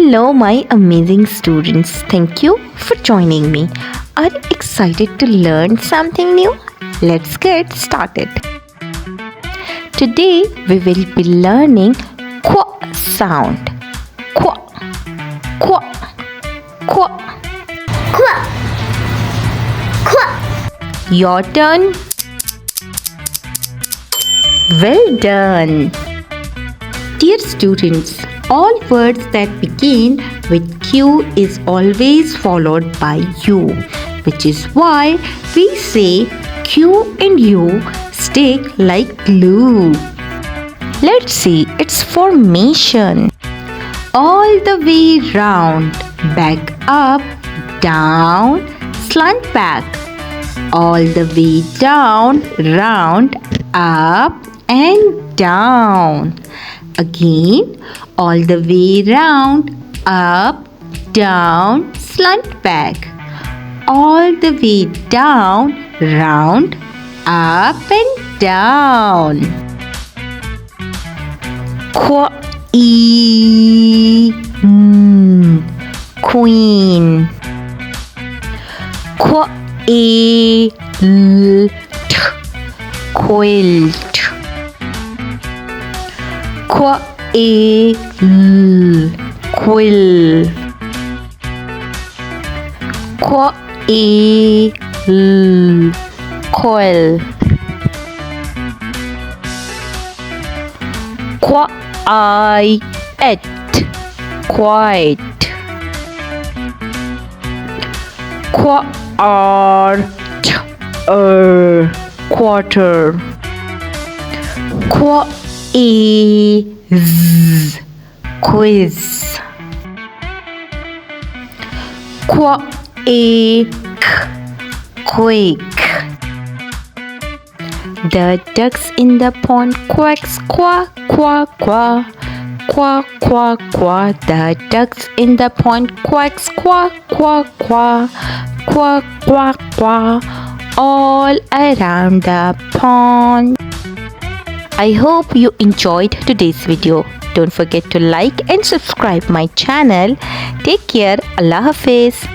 Hello, my amazing students. Thank you for joining me. Are you excited to learn something new? Let's get started. Today we will be learning qu sound. Qu, qu, qu. Qu, qu. Your turn. Well done. Dear students, all words that begin with Q is always followed by U, which is why we say Q and U stick like glue. Let's see its formation. All the way round, back up, down, slant back. All the way down, round, up and down. Again, all the way round, up, down, slant back. All the way down, round, up and down. Queen. Quilt. Quill. Coil. Quiet. Quiet. Quarter. Quiz. Quake. The ducks in the pond quacks, quack, quack, quack. Quack, quack, quack. The ducks in the pond quacks, quack, quack, quack. Quack, quack, quack. All around the pond. I hope you enjoyed today's video. Don't forget to like and subscribe my channel. Take care. Allah Hafiz.